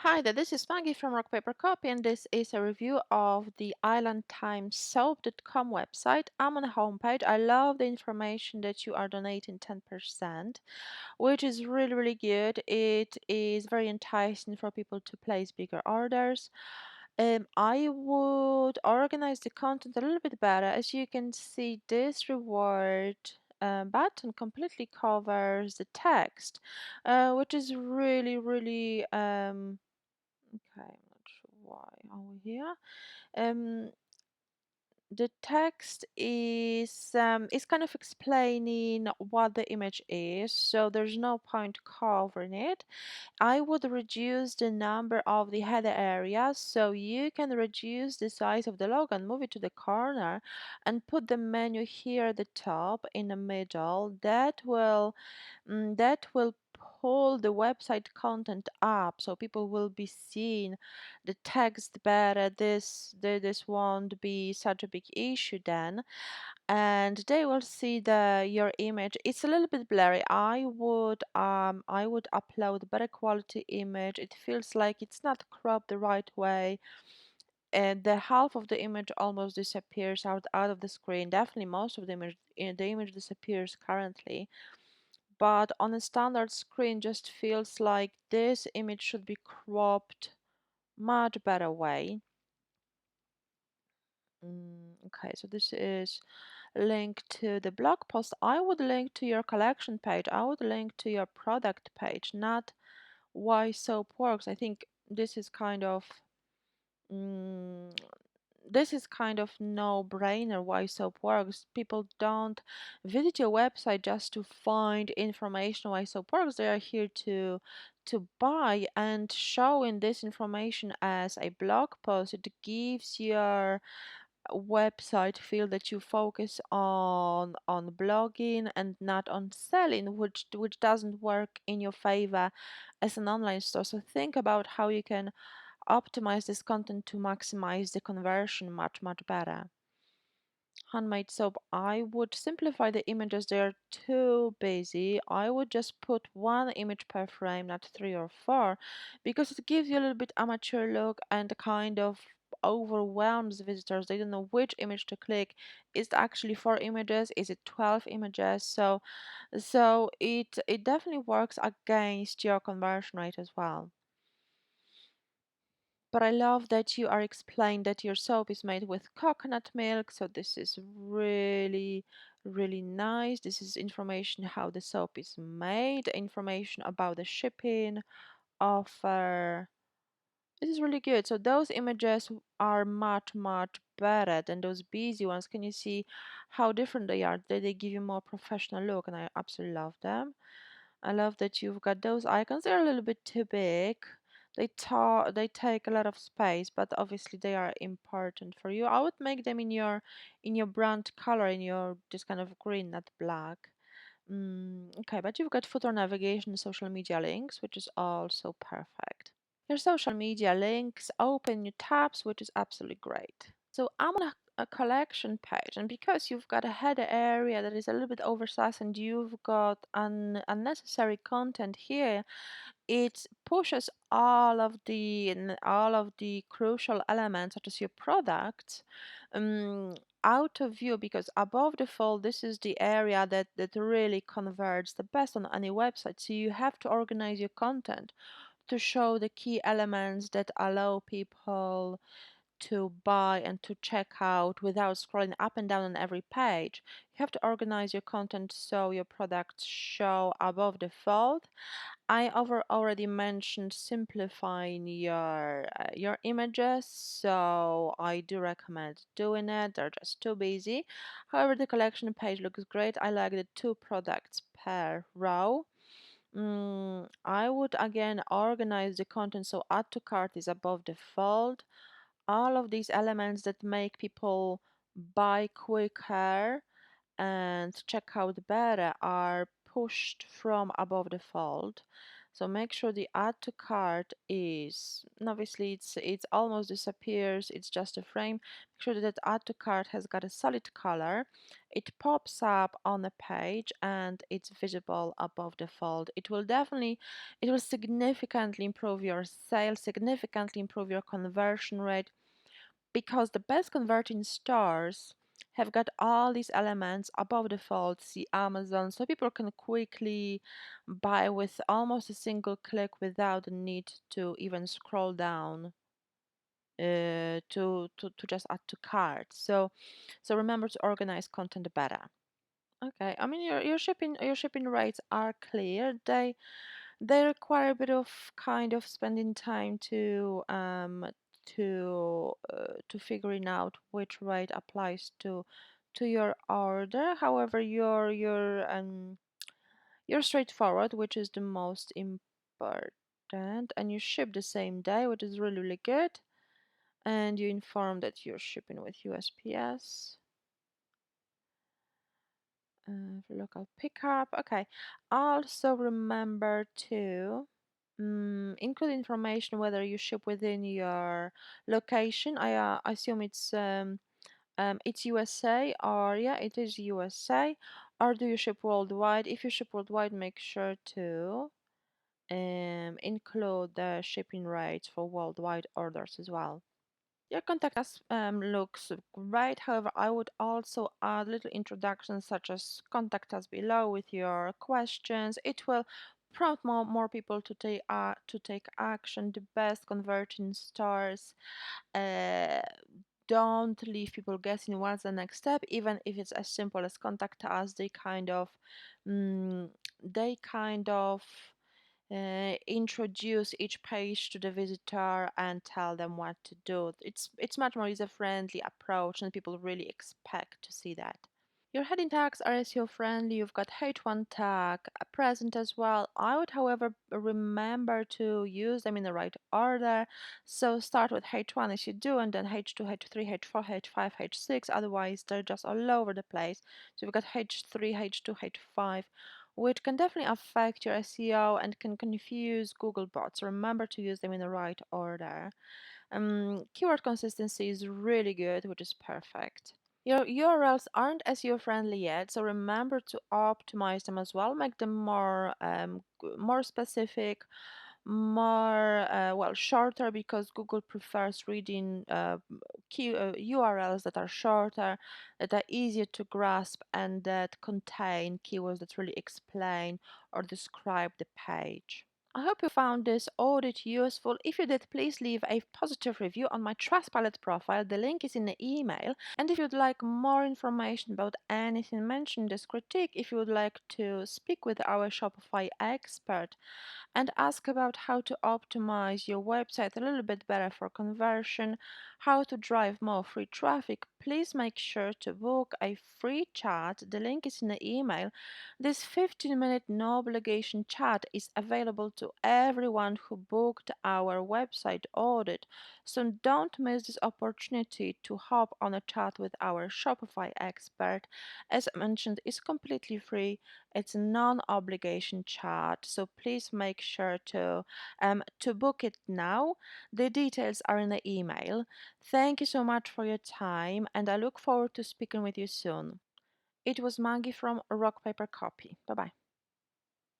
Hi there, this is Maggie from Rock Paper Copy, and this is a review of the islandtimesoap.com website. I'm on the homepage. I love the information that you are donating 10%, which is really, really good. It is very enticing for people to place bigger orders. I would organize the content a little bit better. As you can see, this reward button completely covers the text, which is really, really okay, I'm not sure why are we here. Um, the text is kind of explaining what the image is, so there's no point covering it. I would reduce the number of the header areas, so you can reduce the size of the logo and move it to the corner and put the menu here at the top in the middle. That will pull the website content up, so people will be seeing the text better. This won't be such a big issue then, and they will see your image. It's a little bit blurry. I would upload better quality image. It feels like it's not cropped the right way, and the half of the image almost disappears out of the screen. Definitely most of the image disappears currently, but on a standard screen just feels like this image should be cropped much better way. Okay, so this is link to the blog post. I would link to your collection page. I would link to your product page, not why soap works. I think this is kind of mm, no-brainer. Why soap works. People don't visit your website just to find information why soap works. They are here to buy, and showing this information as a blog post, it gives your website feel that you focus on blogging and not on selling, which doesn't work in your favor as an online store. So think about how you can optimize this content to maximize the conversion much better. Handmade soap, I would simplify the images. They're too busy. I would just put one image per frame, not three or four, because it gives you a little bit amateur look and kind of overwhelms visitors. They don't know which image to click. Is it actually 4 images? Is it 12 images? So it definitely works against your conversion rate as well. But I love that you are explained that your soap is made with coconut milk. So this is really, really nice. This is information how the soap is made, information about the shipping offer. This is really good. So those images are much better than those busy ones. Can you see how different they are? They give you more professional look, and I absolutely love them. I love that you've got those icons. They're a little bit too big. They take a lot of space, but obviously they are important for you. I would make them in your brand color, in your this kind of green, not black. Okay, but you've got footer navigation, social media links, which is also perfect. Your social media links open new tabs, which is absolutely great. So I'm on a collection page, and because you've got a header area that is a little bit oversized and you've got unnecessary content here, it pushes all of the crucial elements, such as your products, um, out of view, because above the fold, this is the area that really converts the best on any website. So you have to organize your content to show the key elements that allow people to buy and to check out without scrolling up and down on every page. You have to organize your content so your products show above the fold. I already mentioned simplifying your images, so I do recommend doing it. They're just too busy. However, the collection page looks great. I like the 2 products per row. I would again organize the content so add to cart is above the fold. All of these elements that make people buy quicker and check out better are pushed from above the fold. So make sure the add to cart is, and obviously it's almost disappears, it's just a frame. Make sure that add to cart has got a solid color. It pops up on the page and it's visible above the fold. It will significantly improve your sales, significantly improve your conversion rate, because the best converting stores have got all these elements above the fold, see Amazon, so people can quickly buy with almost a single click without the need to even scroll down to just add to cart. So remember to organize content better. Okay, I mean your shipping rates are clear. They require a bit of kind of spending time to figuring out which rate applies to your order. However, you're straightforward, which is the most important, and you ship the same day, which is really really good. And you inform that you're shipping with USPS. For local pickup. Okay. Also remember to include information whether you ship within your location. I assume it's USA, or yeah, it is USA. Or do you ship worldwide? If you ship worldwide, make sure to include the shipping rates for worldwide orders as well. Your contact us looks great. However, I would also add little introductions such as contact us below with your questions. It will prompt more people to take action. The best converting stores uh, don't leave people guessing what's the next step, even if it's as simple as contact us. Mm, they kind of introduce each page to the visitor and tell them what to do. It's much more user-friendly approach, and people really expect to see that. Your heading tags are SEO friendly. You've got H1 tag present as well. I would, however, remember to use them in the right order. So start with H1 as you do, and then H2, H3, H4, H5, H6. Otherwise, they're just all over the place. So you've got H3, H2, H5, which can definitely affect your SEO and can confuse Google bots. Remember to use them in the right order. Keyword consistency is really good, which is perfect. Your URLs aren't SEO friendly yet, so remember to optimize them as well. Make them more specific, more shorter, because Google prefers reading URLs that are shorter, that are easier to grasp, and that contain keywords that really explain or describe the page. I hope you found this audit useful. If you did, please leave a positive review on my Trustpilot profile. The link is in the email. And if you'd like more information about anything mentioned in this critique, if you would like to speak with our Shopify expert and ask about how to optimize your website a little bit better for conversion, how to drive more free traffic, please make sure to book a free chat. The link is in the email. This 15-minute no obligation chat is available to everyone who booked our website audit. So don't miss this opportunity to hop on a chat with our Shopify expert. As mentioned, it's completely free. It's a non-obligation chat, so please make sure to book it now. The details are in the email. Thank you so much for your time, and I look forward to speaking with you soon. It was Maggie from Rock Paper Copy. Bye bye.